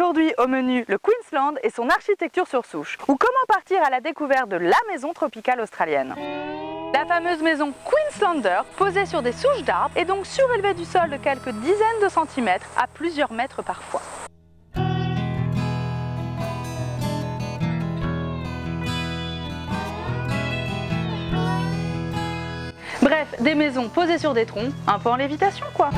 Aujourd'hui au menu, le Queensland et son architecture sur souche, ou comment partir à la découverte de la maison tropicale australienne. La fameuse maison Queenslander, posée sur des souches d'arbres, est donc surélevée du sol de quelques dizaines de centimètres à plusieurs mètres parfois. Bref, des maisons posées sur des troncs, un peu en lévitation quoi.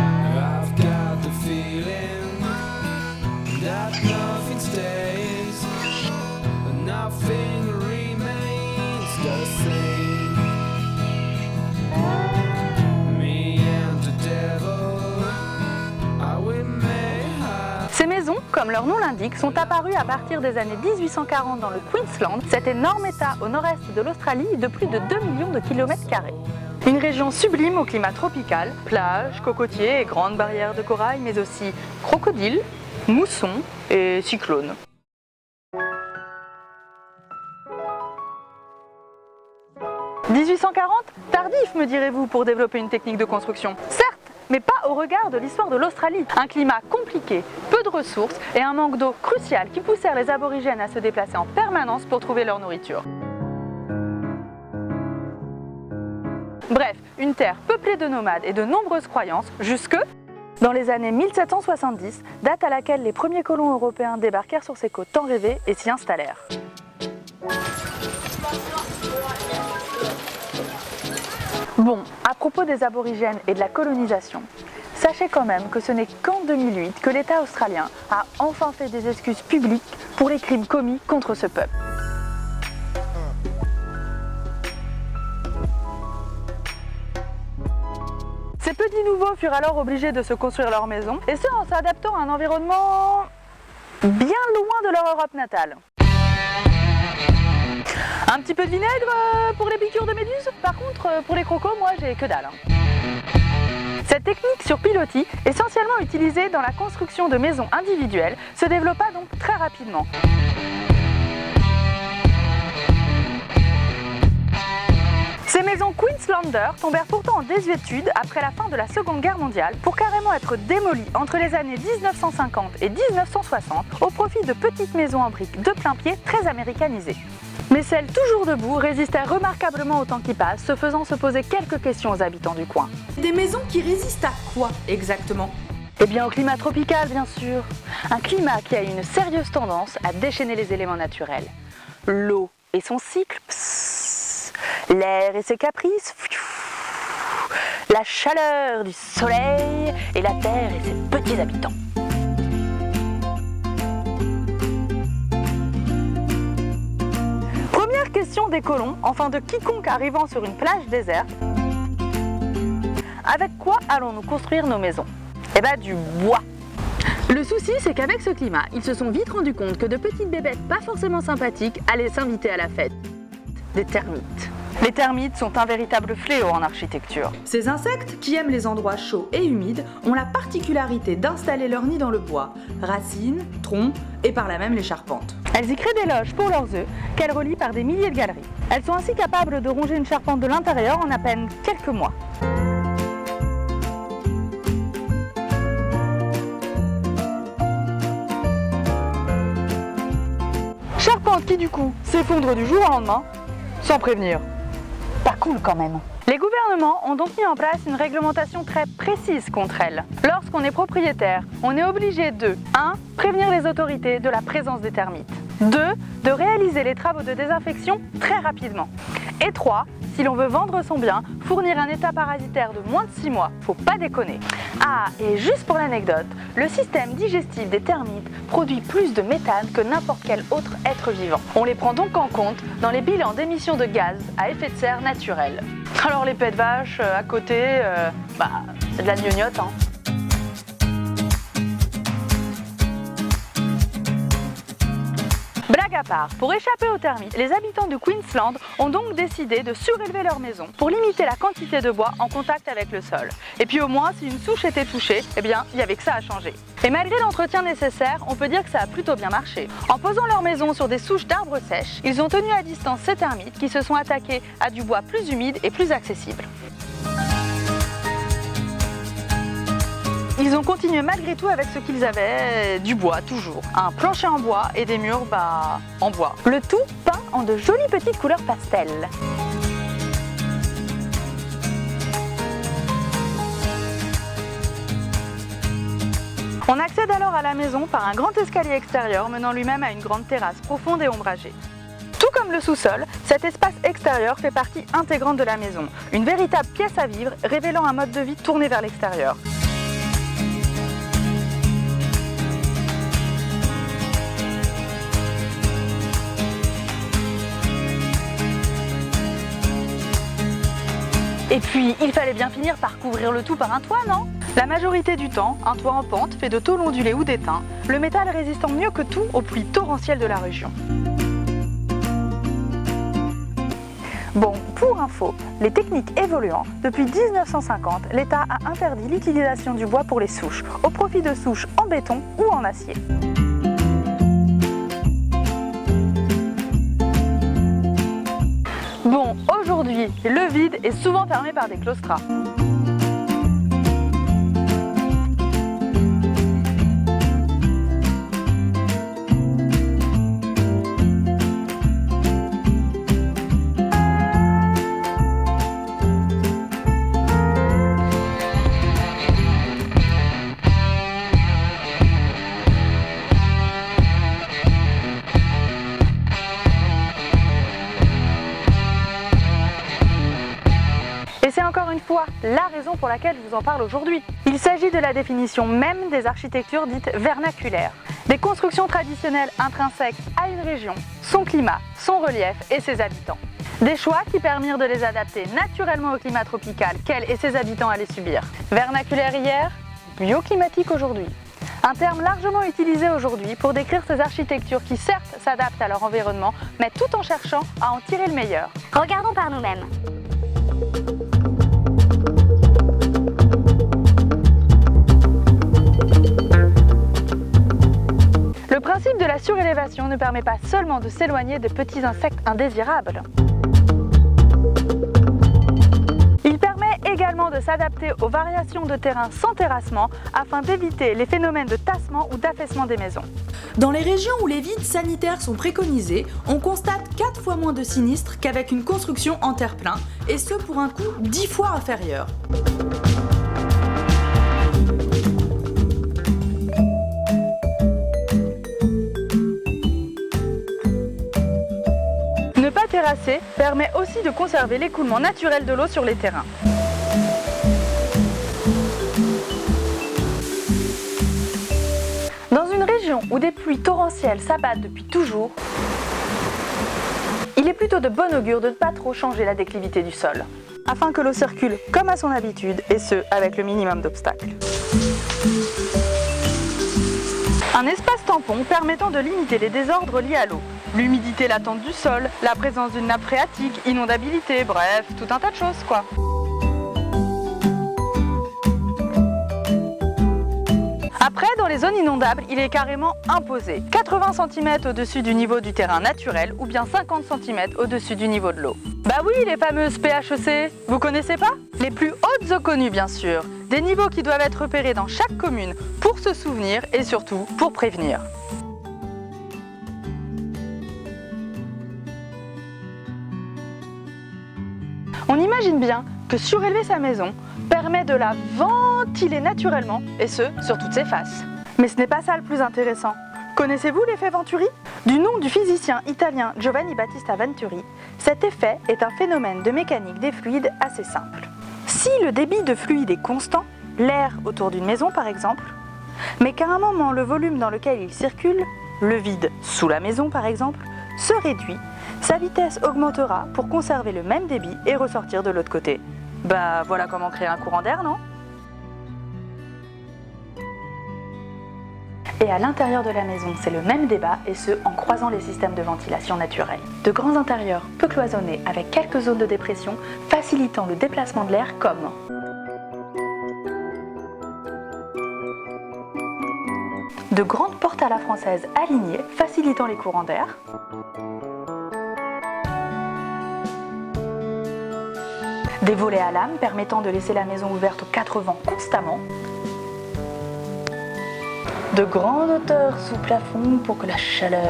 Ces maisons, comme leur nom l'indique, sont apparues à partir des années 1840 dans le Queensland, cet énorme état au nord-est de l'Australie de plus de 2 millions de kilomètres carrés. Une région sublime au climat tropical, plages, cocotiers et grandes barrières de corail, mais aussi crocodiles, moussons et cyclones. « 1840 ? Tardif, me direz-vous, pour développer une technique de construction. Certes, mais pas au regard de l'histoire de l'Australie. Un climat compliqué, peu de ressources et un manque d'eau crucial qui poussèrent les aborigènes à se déplacer en permanence pour trouver leur nourriture. Bref, une terre peuplée de nomades et de nombreuses croyances, jusque dans les années 1770, date à laquelle les premiers colons européens débarquèrent sur ces côtes tant rêvées et s'y installèrent. Bon, à propos des aborigènes et de la colonisation, sachez quand même que ce n'est qu'en 2008 que l'État australien a enfin fait des excuses publiques pour les crimes commis contre ce peuple. Ces petits nouveaux furent alors obligés de se construire leur maison, et ce en s'adaptant à un environnement bien loin de leur Europe natale. Un petit peu de vinaigre pour les piqûres de méduses. Par contre, pour les crocos, moi j'ai que dalle. Cette technique sur pilotis, essentiellement utilisée dans la construction de maisons individuelles, se développa donc très rapidement. Ces maisons Queenslander tombèrent pourtant en désuétude après la fin de la Seconde Guerre mondiale pour carrément être démolies entre les années 1950 et 1960 au profit de petites maisons en briques de plain pied très américanisées. Mais celles toujours debout résistaient remarquablement au temps qui passe, se faisant se poser quelques questions aux habitants du coin. Des maisons qui résistent à quoi exactement ? Eh bien au climat tropical bien sûr. Un climat qui a une sérieuse tendance à déchaîner les éléments naturels. L'eau et son cycle, psss, l'air et ses caprices, la chaleur du soleil et la terre et ses petits habitants. Question des colons, enfin de quiconque arrivant sur une plage déserte. Avec quoi allons-nous construire nos maisons? Eh bien du bois. Le souci, c'est qu'avec ce climat, ils se sont vite rendus compte que de petites bébêtes pas forcément sympathiques allaient s'inviter à la fête. Des termites. Les termites sont un véritable fléau en architecture. Ces insectes, qui aiment les endroits chauds et humides, ont la particularité d'installer leur nid dans le bois, racines, troncs et par là même les charpentes. Elles y créent des loges pour leurs œufs, qu'elles relient par des milliers de galeries. Elles sont ainsi capables de ronger une charpente de l'intérieur en à peine quelques mois. Charpente qui du coup s'effondre du jour au lendemain, sans prévenir. Pas cool quand même. Les gouvernements ont donc mis en place une réglementation très précise contre elles. Lorsqu'on est propriétaire, on est obligé de 1. Prévenir les autorités de la présence des termites. 2. De réaliser les travaux de désinfection très rapidement. Et 3. Si l'on veut vendre son bien, fournir un état parasitaire de moins de 6 mois, faut pas déconner. Ah, et juste pour l'anecdote, le système digestif des termites produit plus de méthane que n'importe quel autre être vivant. On les prend donc en compte dans les bilans d'émissions de gaz à effet de serre naturels. Alors les pets de vache à côté, c'est de la gnognotte, hein. Blague à part, pour échapper aux termites, les habitants de Queensland ont donc décidé de surélever leur maison pour limiter la quantité de bois en contact avec le sol. Et puis au moins, si une souche était touchée, eh bien, il n'y avait que ça à changer. Et malgré l'entretien nécessaire, on peut dire que ça a plutôt bien marché. En posant leur maison sur des souches d'arbres sèches, ils ont tenu à distance ces termites qui se sont attaqués à du bois plus humide et plus accessible. ils ont continué malgré tout avec ce qu'ils avaient, du bois toujours. Un plancher en bois et des murs en bois. Le tout peint en de jolies petites couleurs pastel. On accède alors à la maison par un grand escalier extérieur menant lui-même à une grande terrasse profonde et ombragée. Tout comme le sous-sol, cet espace extérieur fait partie intégrante de la maison, une véritable pièce à vivre révélant un mode de vie tourné vers l'extérieur. Et puis, il fallait bien finir par couvrir le tout par un toit, non ? La majorité du temps, un toit en pente fait de tôle ondulée ou d'étain, le métal résistant mieux que tout aux pluies torrentielles de la région. Bon, pour info, les techniques évoluant, depuis 1950, l'État a interdit l'utilisation du bois pour les souches, au profit de souches en béton ou en acier. Bon, aujourd'hui, le vide est souvent fermé par des claustras. Et c'est encore une fois la raison pour laquelle je vous en parle aujourd'hui. Il s'agit de la définition même des architectures dites vernaculaires. Des constructions traditionnelles intrinsèques à une région, son climat, son relief et ses habitants. Des choix qui permirent de les adapter naturellement au climat tropical qu'elle et ses habitants allaient subir. Vernaculaire hier, bioclimatique aujourd'hui. Un terme largement utilisé aujourd'hui pour décrire ces architectures qui certes s'adaptent à leur environnement, mais tout en cherchant à en tirer le meilleur. Regardons par nous-mêmes. Le principe de la surélévation ne permet pas seulement de s'éloigner de petits insectes indésirables. Il permet également de s'adapter aux variations de terrain sans terrassement afin d'éviter les phénomènes de tassement ou d'affaissement des maisons. Dans les régions où les vides sanitaires sont préconisés, on constate 4 fois moins de sinistres qu'avec une construction en terre-plein, et ce pour un coût 10 fois inférieur. Ne pas terrasser permet aussi de conserver l'écoulement naturel de l'eau sur les terrains. Dans une région où des pluies torrentielles s'abattent depuis toujours, il est plutôt de bon augure de ne pas trop changer la déclivité du sol, afin que l'eau circule comme à son habitude, et ce, avec le minimum d'obstacles. Un espace tampon permettant de limiter les désordres liés à l'eau. L'humidité latente du sol, la présence d'une nappe phréatique, inondabilité, bref, tout un tas de choses quoi. Après, dans les zones inondables, il est carrément imposé. 80 cm au-dessus du niveau du terrain naturel ou bien 50 cm au-dessus du niveau de l'eau. Bah oui, les fameuses PHEC, vous connaissez pas? Les plus hautes eaux connues bien sûr. Des niveaux qui doivent être repérés dans chaque commune pour se souvenir et surtout pour prévenir. On imagine bien que surélever sa maison permet de la ventiler naturellement, et ce, sur toutes ses faces. Mais ce n'est pas ça le plus intéressant. Connaissez-vous l'effet Venturi? Du nom du physicien italien Giovanni Battista Venturi, cet effet est un phénomène de mécanique des fluides assez simple. Si le débit de fluide est constant, l'air autour d'une maison par exemple, mais qu'à un moment le volume dans lequel il circule, le vide sous la maison par exemple, se réduit, sa vitesse augmentera pour conserver le même débit et ressortir de l'autre côté. Bah voilà comment créer un courant d'air, non? Et à l'intérieur de la maison, c'est le même débat, et ce, en croisant les systèmes de ventilation naturels. De grands intérieurs peu cloisonnés avec quelques zones de dépression, facilitant le déplacement de l'air comme de grandes portes à la française alignées, facilitant les courants d'air. Des volets à lames permettant de laisser la maison ouverte aux 4 vents constamment. De grandes hauteurs sous plafond pour que la chaleur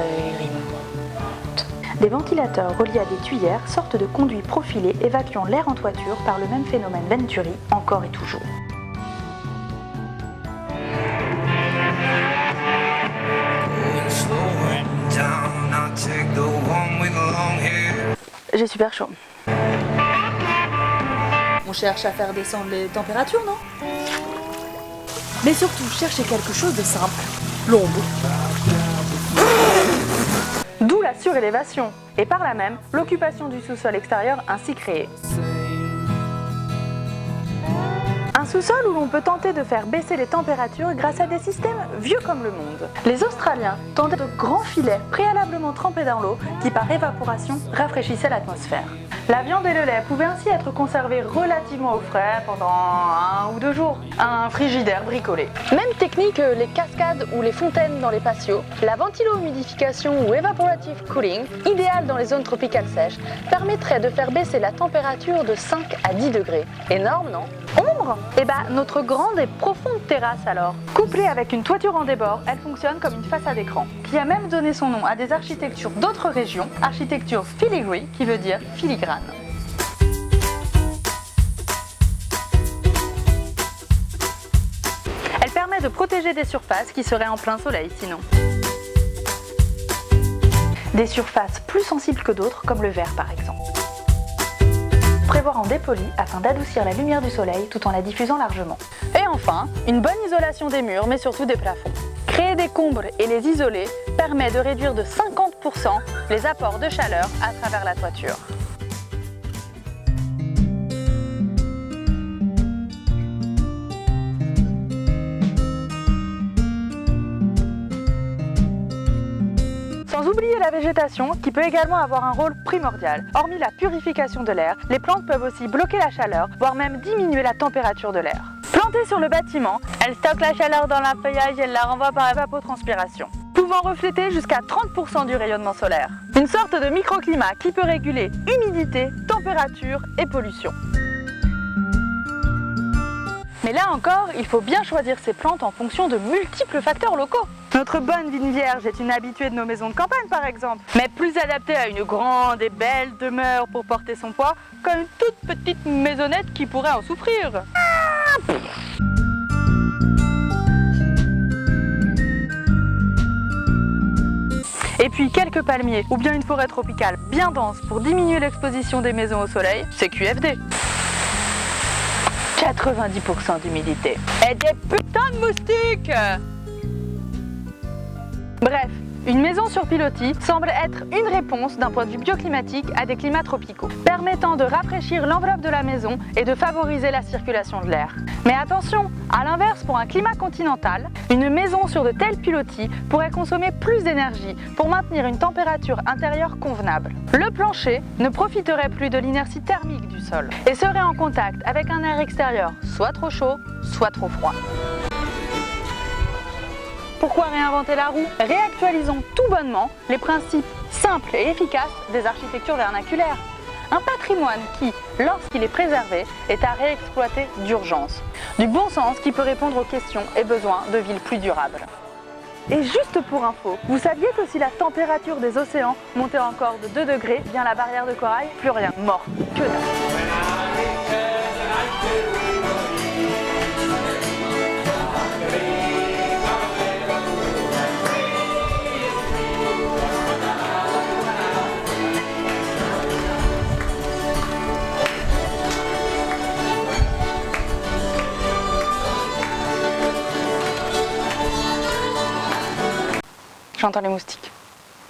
y monte. Des ventilateurs reliés à des tuyères, sortes de conduits profilés évacuant l'air en toiture par le même phénomène Venturi, encore et toujours. J'ai super chaud. On cherche à faire descendre les températures, non? Mais surtout, cherchez quelque chose de simple. L'ombre. D'où la surélévation, et par là même, l'occupation du sous-sol extérieur ainsi créé. Un sous-sol où l'on peut tenter de faire baisser les températures grâce à des systèmes vieux comme le monde. Les Australiens tendaient de grands filets préalablement trempés dans l'eau qui par évaporation rafraîchissaient l'atmosphère. La viande et le lait pouvaient ainsi être conservés relativement au frais pendant 1 ou 2 jours. Un frigidaire bricolé. Même technique que les cascades ou les fontaines dans les patios, la ventilo-humidification ou evaporative cooling, idéale dans les zones tropicales sèches, permettrait de faire baisser la température de 5 à 10 degrés. Énorme, non? Ombre? Eh ben, notre grande et profonde terrasse alors. Couplée avec une toiture en débord, elle fonctionne comme une façade écran, qui a même donné son nom à des architectures d'autres régions, architecture filigree, qui veut dire filigrane. Elle permet de protéger des surfaces qui seraient en plein soleil sinon. Des surfaces plus sensibles que d'autres, comme le verre par exemple. Prévoir en dépoli afin d'adoucir la lumière du soleil tout en la diffusant largement. Et enfin, une bonne isolation des murs mais surtout des plafonds. Créer des combres et les isoler permet de réduire de 50% les apports de chaleur à travers la toiture. Sans oublier la végétation qui peut également avoir un rôle primordial. Hormis la purification de l'air, les plantes peuvent aussi bloquer la chaleur, voire même diminuer la température de l'air. Plantées sur le bâtiment, elles stockent la chaleur dans le feuillage et elles la renvoient par évapotranspiration, pouvant refléter jusqu'à 30% du rayonnement solaire. Une sorte de microclimat qui peut réguler humidité, température et pollution. Mais là encore, il faut bien choisir ses plantes en fonction de multiples facteurs locaux. Notre bonne vigne vierge est une habituée de nos maisons de campagne par exemple, mais plus adaptée à une grande et belle demeure pour porter son poids qu'une toute petite maisonnette qui pourrait en souffrir. Et puis quelques palmiers ou bien une forêt tropicale bien dense pour diminuer l'exposition des maisons au soleil, c'est QFD. 90% d'humidité. Et des putains de moustiques! Bref, une maison sur pilotis semble être une réponse d'un point de vue bioclimatique à des climats tropicaux, permettant de rafraîchir l'enveloppe de la maison et de favoriser la circulation de l'air. Mais attention, à l'inverse, pour un climat continental, une maison sur de tels pilotis pourrait consommer plus d'énergie pour maintenir une température intérieure convenable. Le plancher ne profiterait plus de l'inertie thermique du sol et serait en contact avec un air extérieur soit trop chaud, soit trop froid. Pourquoi réinventer la roue? Réactualisons tout bonnement les principes simples et efficaces des architectures vernaculaires. Un patrimoine qui, lorsqu'il est préservé, est à réexploiter d'urgence. Du bon sens qui peut répondre aux questions et besoins de villes plus durables. Et juste pour info, vous saviez que si la température des océans montait encore de 2 degrés, bien la barrière de corail, plus rien, mort, que dalle. J'entends les moustiques.